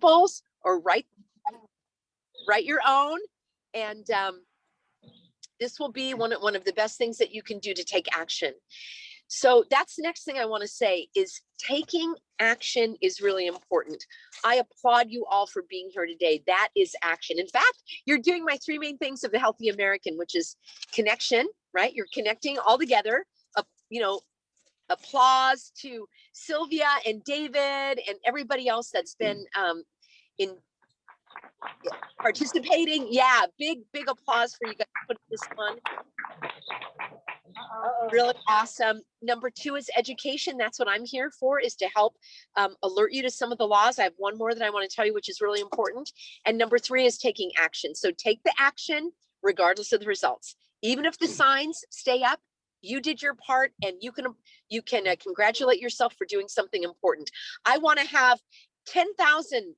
samples or write your own. And this will be one of the best things that you can do to take action. So that's the next thing I want to say is taking action is really important. I applaud you all for being here today. That is action. In fact, you're doing my 3 main things of the healthy American, which is connection, right? You're connecting all together. Applause to Sylvia and David and everybody else that's been in participating. Yeah, big applause for you guys putting this on. Really awesome. Number 2 is education. That's what I'm here for, is to help alert you to some of the laws. I have one more that I want to tell you, which is really important. And number 3 is taking action. So take the action regardless of the results. Even if the signs stay up, you did your part, and you can congratulate yourself for doing something important. I want to have 10,000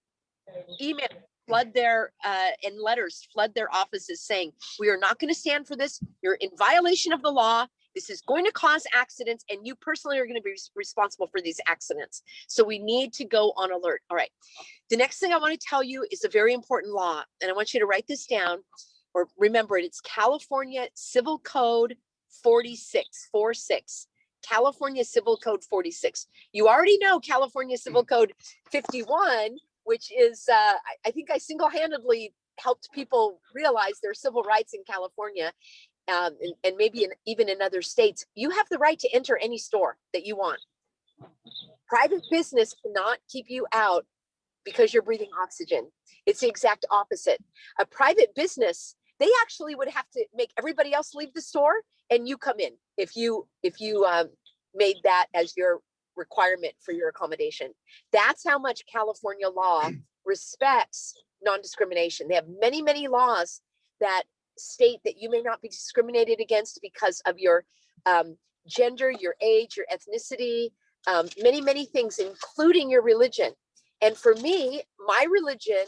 emails flood their and letters flood their offices saying, we are not going to stand for this. You're in violation of the law. This is going to cause accidents, and you personally are going to be responsible for these accidents. So we need to go on alert. All right. The next thing I want to tell you is a very important law, and I want you to write this down or remember it. It's California Civil Code 46. California Civil Code 46. You already know California Civil Code 51, which is, I think I single-handedly helped people realize their civil rights in California, and maybe even in other states. You have the right to enter any store that you want. Private business cannot keep you out because you're breathing oxygen. It's the exact opposite. A private business, they actually would have to make everybody else leave the store and you come in if you made that as your requirement for your accommodation. That's how much California law respects non-discrimination. They have many laws that state that you may not be discriminated against because of your gender, your age, your ethnicity, many things, including your religion. And for me, my religion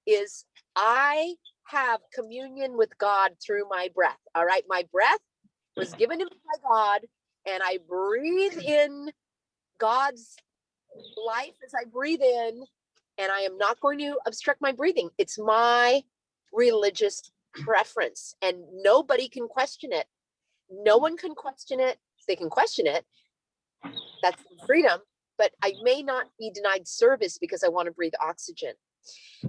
is I have communion with God through my breath. All right. My breath was given to me by God, and I breathe in God's life as I breathe in, and I am not going to obstruct my breathing. It's my religious preference, and nobody can question it. No one can question it. They can question it. That's freedom, but I may not be denied service because I want to breathe oxygen.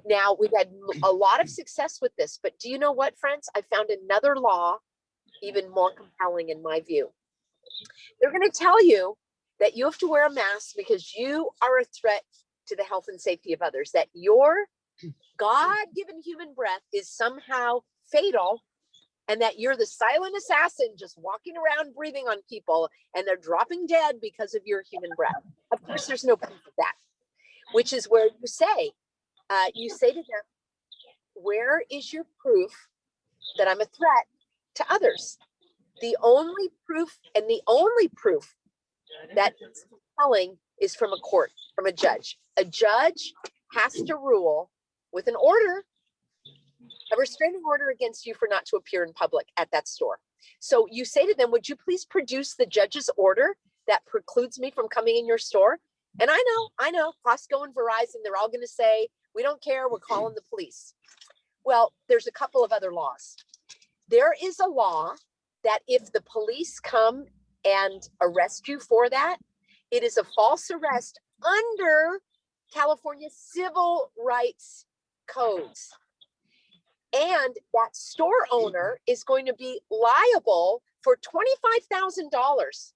Now, we've had a lot of success with this, but do you know what, friends? I found another law even more compelling in my view. They're going to tell you that you have to wear a mask because you are a threat to the health and safety of others, that your God-given human breath is somehow fatal, and that you're the silent assassin just walking around breathing on people and they're dropping dead because of your human breath. Of course, there's no proof of that, which is where you say to them, where is your proof that I'm a threat to others? The only proof that is compelling is from a court, from a judge. A judge has to rule with an order, a restraining order against you for not to appear in public at that store. So you say to them, would you please produce the judge's order that precludes me from coming in your store? And I know, Costco and Verizon, they're all going to say, we don't care, we're calling the police. Well, there's a couple of other laws. There is a law that if the police come and arrest you for that, it is a false arrest under California civil rights codes. And that store owner is going to be liable for $25,000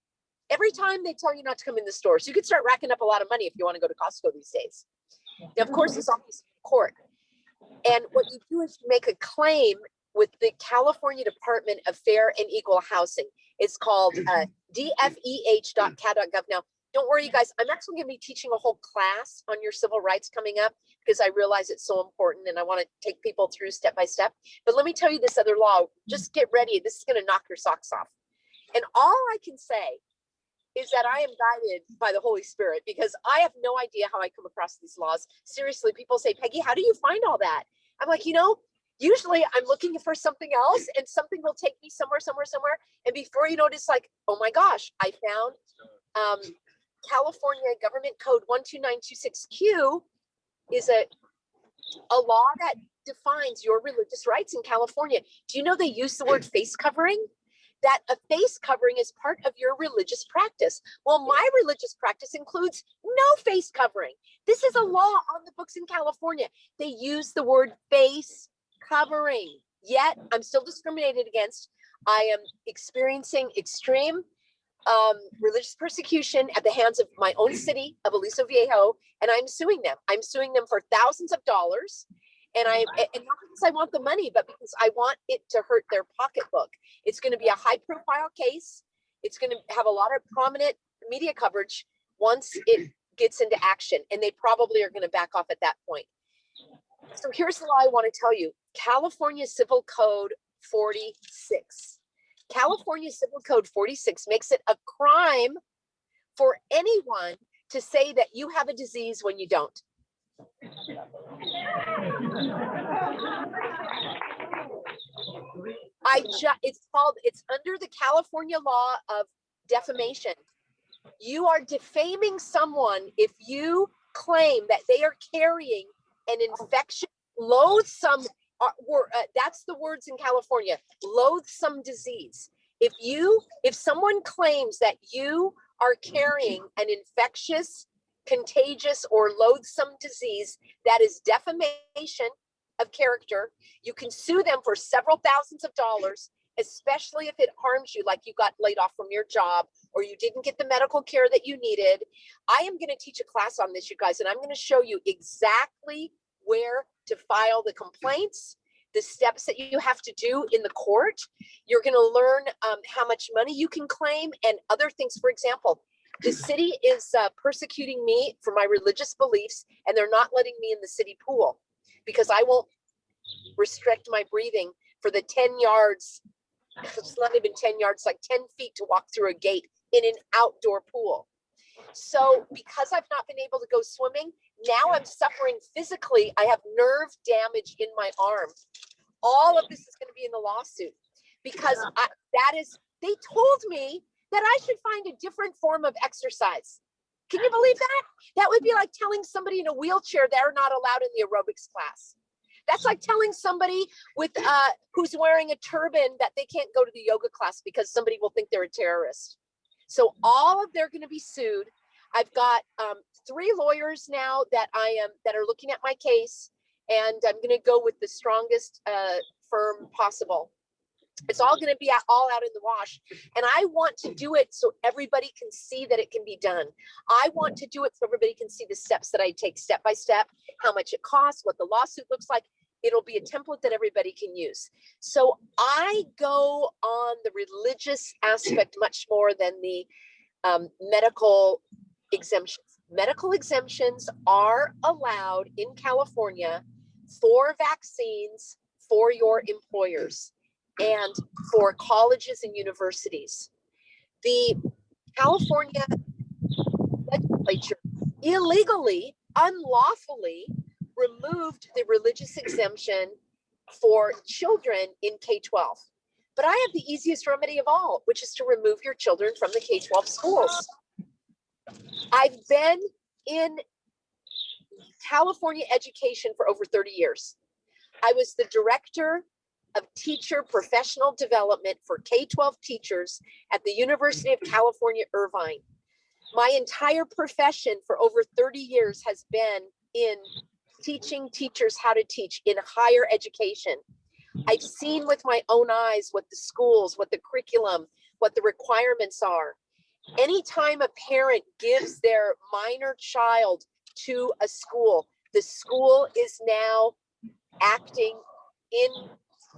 every time they tell you not to come in the store. So you could start racking up a lot of money if you want to go to Costco these days. Now, of course, it's always court. And what you do is you make a claim with the California Department of Fair and Equal Housing. It's called dfeh.cal.gov. Now, don't worry, you guys. I'm actually going to be teaching a whole class on your civil rights coming up because I realize it's so important and I want to take people through step by step. But let me tell you this other law. Just get ready. This is going to knock your socks off. And all I can say is that I am guided by the Holy Spirit because I have no idea how I come across these laws. Seriously, people say, Peggy, how do you find all that? I'm like, usually I'm looking for something else and something will take me somewhere. And before you know it, it's like, oh my gosh, I found California Government Code 12926Q is a a law that defines your religious rights in California. Do you know they use the word face covering? That a face covering is part of your religious practice. Well, my religious practice includes no face covering. This is a law on the books in California. They use the word face covering, yet I'm still discriminated against. I am experiencing extreme religious persecution at the hands of my own city of Aliso Viejo, and I'm suing them. I'm suing them for thousands of dollars. And not because I want the money, but because I want it to hurt their pocketbook. It's going to be a high profile case. It's going to have a lot of prominent media coverage once it gets into action. And they probably are going to back off at that point. So here's the law I want to tell you. California Civil Code 46. California Civil Code 46 makes it a crime for anyone to say that you have a disease when you don't. It's under the California law of defamation. You are defaming someone if you claim that they are carrying an infection, loathsome, that's the words in California, loathsome disease. If someone claims that you are carrying an infectious, contagious, or loathsome disease, that is defamation of character. You can sue them for several thousands of dollars, especially if it harms you, like you got laid off from your job or you didn't get the medical care that you needed. I am going to teach a class on this, you guys, and I'm going to show you exactly where to file the complaints, the steps that you have to do in the court. You're going to learn how much money you can claim and other things. For example, the city is persecuting me for my religious beliefs, and they're not letting me in the city pool because I won't restrict my breathing for the 10 yards. It's not even 10 yards, like 10 feet to walk through a gate in an outdoor pool. So because I've not been able to go swimming, now I'm suffering physically. I have nerve damage in my arm. All of this is going to be in the lawsuit because they told me that I should find a different form of exercise. Can you believe that? That would be like telling somebody in a wheelchair they're not allowed in the aerobics class. That's like telling somebody with who's wearing a turban that they can't go to the yoga class because somebody will think they're a terrorist. So they're going to be sued. I've got 3 lawyers now that are looking at my case, and I'm going to go with the strongest firm possible. It's all going to be all out in the wash. And I want to do it so everybody can see that it can be done. I want to do it so everybody can see the steps that I take step by step, how much it costs, what the lawsuit looks like. It'll be a template that everybody can use. So I go on the religious aspect much more than the medical exemptions. Medical exemptions are allowed in California for vaccines for your employers and for colleges and universities. The California legislature illegally, unlawfully removed the religious exemption for children in K-12. But I have the easiest remedy of all, which is to remove your children from the K-12 schools. I've been in California education for over 30 years. I was the director of teacher professional development for K-12 teachers at the University of California, Irvine. My entire profession for over 30 years has been in teaching teachers how to teach in higher education. I've seen with my own eyes what the schools, what the curriculum, what the requirements are. Anytime a parent gives their minor child to a school, the school is now acting in,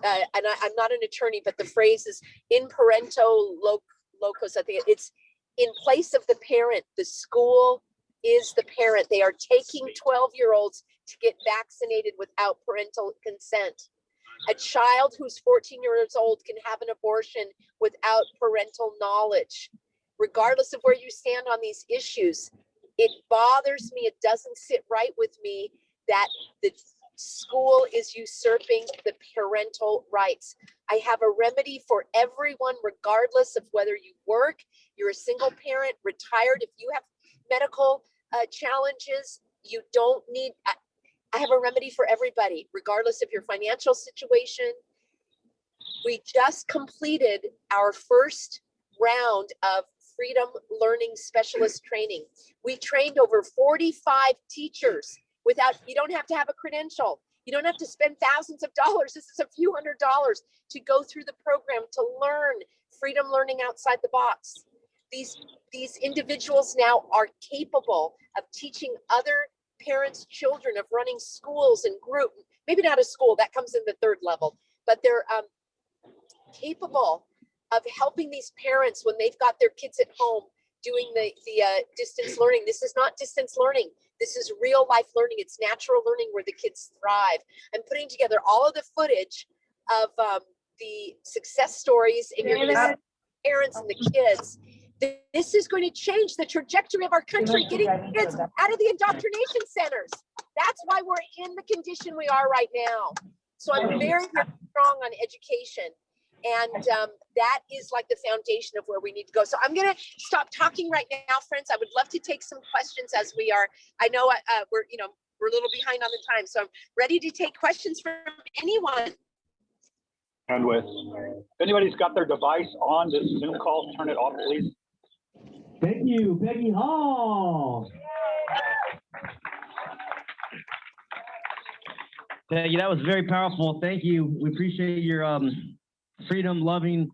and I'm not an attorney, but the phrase is in parento locus. I think it's in place of the parent. The school is the parent. They are taking 12-year-olds to get vaccinated without parental consent. A child who's 14 years old can have an abortion without parental knowledge. Regardless of where you stand on these issues, it bothers me. It doesn't sit right with me that the school is usurping the parental rights. I have a remedy for everyone, regardless of whether you work, you're a single parent, retired. If you have medical challenges, you don't need, I have a remedy for everybody, regardless of your financial situation. We just completed our first round of Freedom Learning Specialist training. We trained over 45 teachers you don't have to have a credential. You don't have to spend thousands of dollars. This is a few $100s to go through the program to learn freedom learning outside the box. These individuals now are capable of teaching other parents' children, of running schools and group, maybe not a school, that comes in the third level, but they're capable of helping these parents when they've got their kids at home doing the distance learning. This is not distance learning. This is real life learning. It's natural learning where the kids thrive. I'm putting together all of the footage of the success stories in your parents and the kids. This is going to change the trajectory of our country, getting kids out of the indoctrination centers. That's why we're in the condition we are right now. So I'm very, very strong on education. And that is like the foundation of where we need to go. So I'm going to stop talking right now, friends. I would love to take some questions as we are. I know we're a little behind on the time. So I'm ready to take questions from anyone. And if anybody's got their device on this Zoom call, turn it off, please. Thank you, Peggy Hall. Peggy, that was very powerful. Thank you. We appreciate your freedom-loving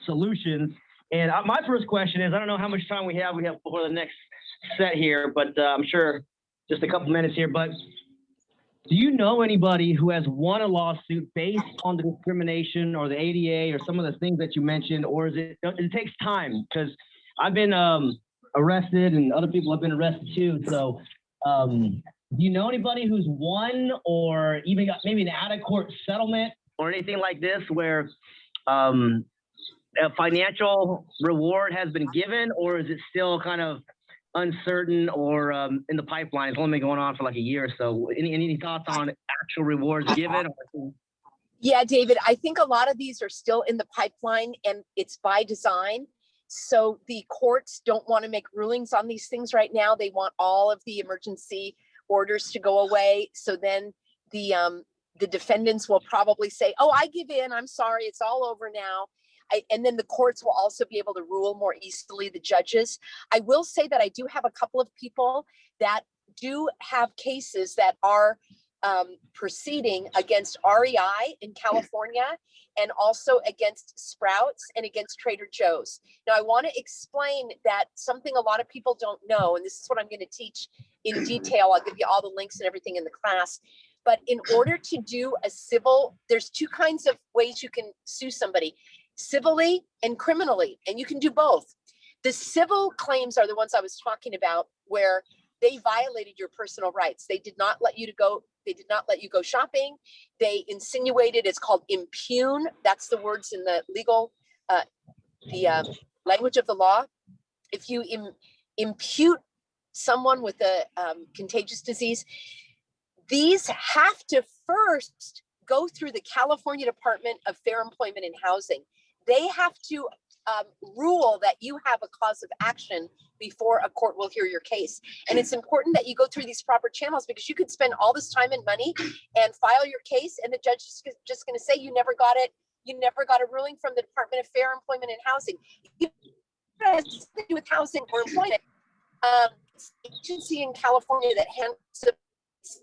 solutions. And my first question is, I don't know how much time we have before the next set here, but I'm sure just a couple minutes here. But do you know anybody who has won a lawsuit based on the discrimination or the ADA or some of the things that you mentioned, or it takes time? Because I've been arrested and other people have been arrested too. So do you know anybody who's won or even got maybe an out-of-court settlement or anything like this where a financial reward has been given, or is it still kind of uncertain or in the pipeline? It's only been going on for like a year or so. Any thoughts on actual rewards given? Yeah, David, I think a lot of these are still in the pipeline, and it's by design. So the courts don't want to make rulings on these things right now. They want all of the emergency orders to go away. So then the defendants will probably say, oh, I give in, I'm sorry, it's all over now. And then the courts will also be able to rule more easily, the judges. I will say that I do have a couple of people that do have cases that are proceeding against REI in California and also against Sprouts and against Trader Joe's. Now, I want to explain that something a lot of people don't know, and this is what I'm going to teach in detail. I'll give you all the links and everything in the class. But in order to do a civil, there's two kinds of ways you can sue somebody, civilly and criminally, and you can do both. The civil claims are the ones I was talking about, where they violated your personal rights. They did not let you go. They did not let you go shopping. They insinuated, it's called impugn. That's the words in the legal, language of the law. If you impute someone with a contagious disease, these have to first go through the California Department of Fair Employment and Housing. They have to rule that you have a cause of action before a court will hear your case. And it's important that you go through these proper channels, because you could spend all this time and money and file your case, and the judge is just going to say you never got it. You never got a ruling from the Department of Fair Employment and Housing. It has to do with housing or employment. It's an agency in California that handles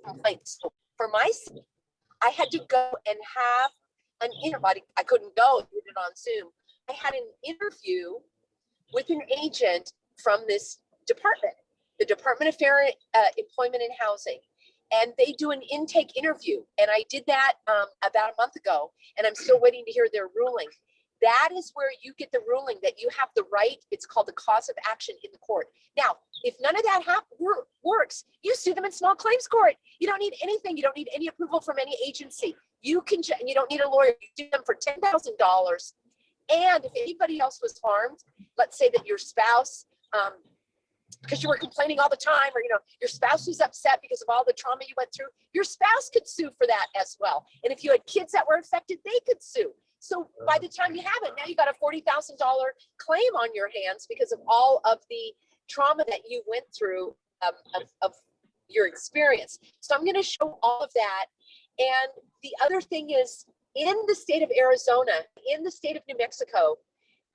complaints. So for my case, I had to go and have an interview. I couldn't go, I did it on Zoom. I had an interview with an agent from this department, the Department of Fair Employment and Housing. And they do an intake interview. And I did that about a month ago, and I'm still waiting to hear their ruling. That is where you get the ruling that you have the right. It's called the cause of action in the court. Now, if none of that works, you sue them in small claims court. You don't need anything. You don't need any approval from any agency. You don't need a lawyer. You sue them for $10,000. And if anybody else was harmed, let's say that your spouse, because you were complaining all the time, or your spouse was upset because of all the trauma you went through, your spouse could sue for that as well. And if you had kids that were affected, they could sue. So by the time you have it, now you got a $40,000 claim on your hands because of all of the trauma that you went through of your experience. So I'm going to show all of that. And the other thing is, in the state of Arizona, in the state of New Mexico,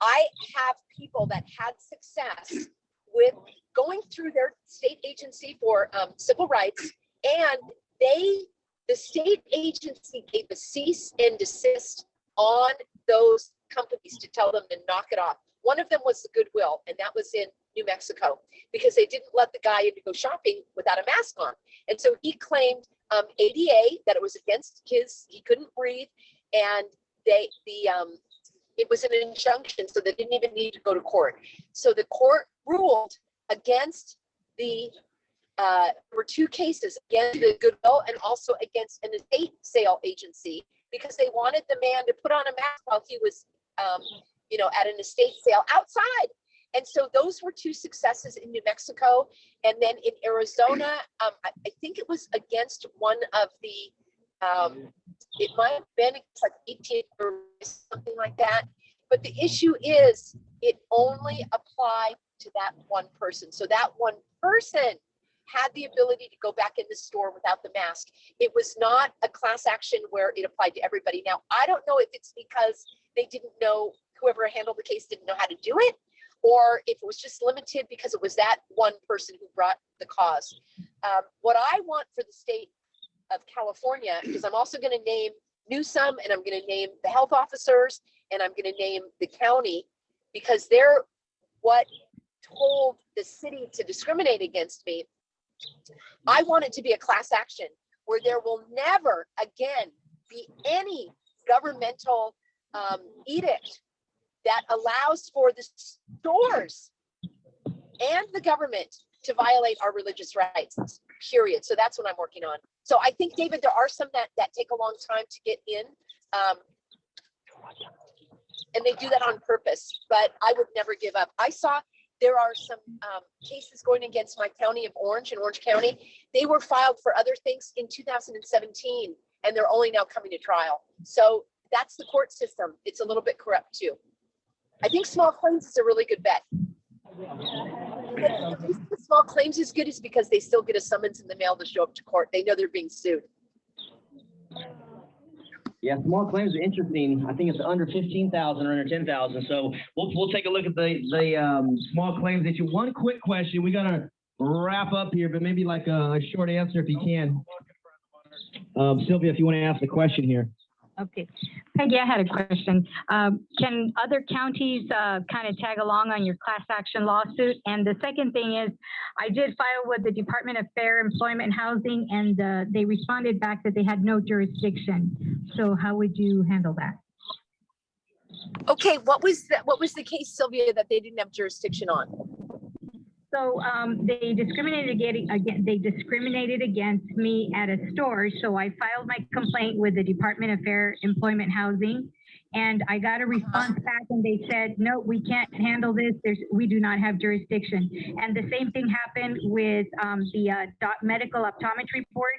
I have people that had success with going through their state agency for civil rights, and the state agency gave a cease and desist on those companies to tell them to knock it off. One of them was the Goodwill, and that was in New Mexico, because they didn't let the guy in to go shopping without a mask on. And so he claimed ADA, that it was against he couldn't breathe, and it was an injunction, so they didn't even need to go to court. So the court ruled against there were two cases against the Goodwill and also against an estate sale agency, because they wanted the man to put on a mask while he was, at an estate sale outside. And so those were two successes in New Mexico. And then in Arizona, I think it was against one of the, it might have been like 18 or something like that. But the issue is, it only applied to that one person. So that one person had the ability to go back in the store without the mask. It was not a class action where it applied to everybody. Now, I don't know if it's because they didn't know, whoever handled the case didn't know how to do it, or if it was just limited because it was that one person who brought the cause. What I want for the state of California, because I'm also going to name Newsom, and I'm going to name the health officers, and I'm going to name the county, because they're what told the city to discriminate against me. I want it to be a class action where there will never again be any governmental edict that allows for the stores and the government to violate our religious rights, period. So that's what I'm working on. So I think, David, there are some that take a long time to get in, and they do that on purpose, but I would never give up. I saw there are some cases going against my county of Orange, in Orange County. They were filed for other things in 2017, and they're only now coming to trial. So that's the court system. It's a little bit corrupt too. I think small claims is a really good bet. The reason the small claims is good is because they still get a summons in the mail to show up to court. They know they're being sued. Yeah, small claims are interesting. I think it's under 15,000 or under 10,000. So we'll take a look at the small claims issue. One quick question. We gotta wrap up here, but maybe like a short answer if you can. Sylvia, if you want to ask the question here. Okay. Peggy, I had a question. Can other counties kind of tag along on your class action lawsuit? And the second thing is, I did file with the Department of Fair Employment and Housing, and they responded back that they had no jurisdiction. So how would you handle that? Okay, what was the case, Sylvia, that they didn't have jurisdiction on? So they discriminated against me at a store. So I filed my complaint with the Department of Fair Employment Housing, and I got a response back, and they said, no, we can't handle this. We do not have jurisdiction. And the same thing happened with the medical optometry board.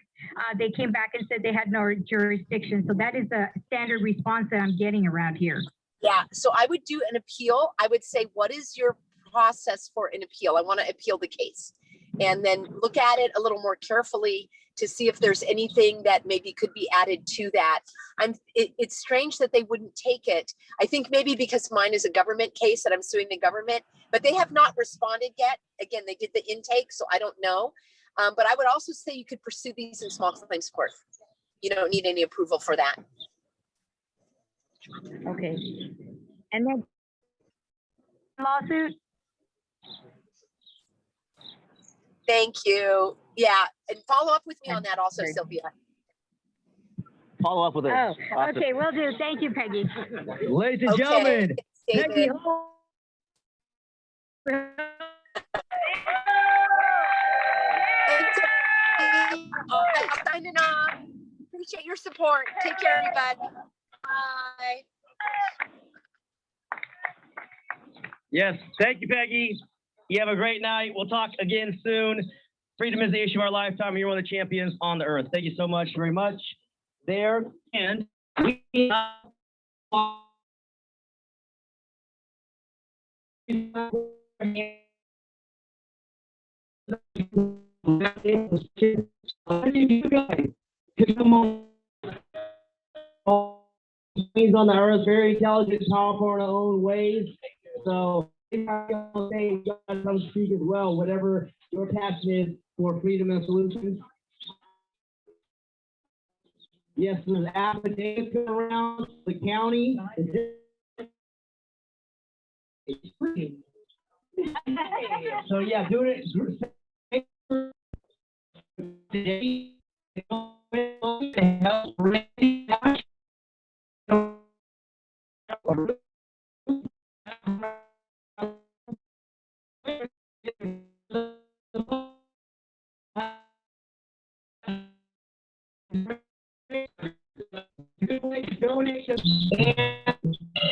They came back and said they had no jurisdiction. So that is a standard response that I'm getting around here. Yeah, so I would do an appeal. I would say, what is your process for an appeal? I want to appeal the case, and then look at it a little more carefully to see if there's anything that maybe could be added to that. It's strange that they wouldn't take it. I think maybe because mine is a government case that I'm suing the government, but they have not responded yet. Again, they did the intake, so I don't know. But I would also say you could pursue these in small claims court. You don't need any approval for that. Okay. And then lawsuit? Thank you. Yeah, and follow up with me on that also, Sylvia. Follow up with her. Oh, Awesome. okay, will do. Thank you, Peggy. Ladies and gentlemen, David. Peggy. Signing off. Appreciate your support. Take care, everybody. Bye. Yes, thank you, Peggy. You have a great night. We'll talk again soon. Freedom is the issue of our lifetime. You're one of the champions on the earth. Thank you so much, very much. There, and we You guys to come on. He's on the earth, very intelligent, powerful in our own ways. So, you guys come speak as well, whatever your passion is for freedom and solutions. Yes, there's affidavits going around the county. So yeah, do it today.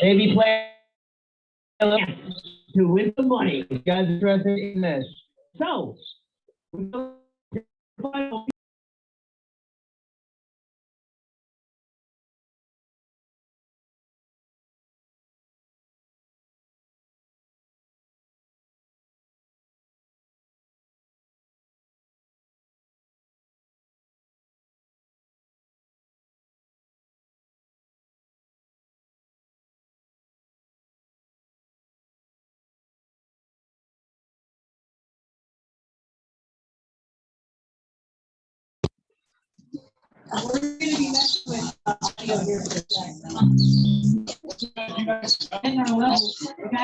Maybe play to win some money. You guys are interested in this. So, We're gonna be next with audio here for a second.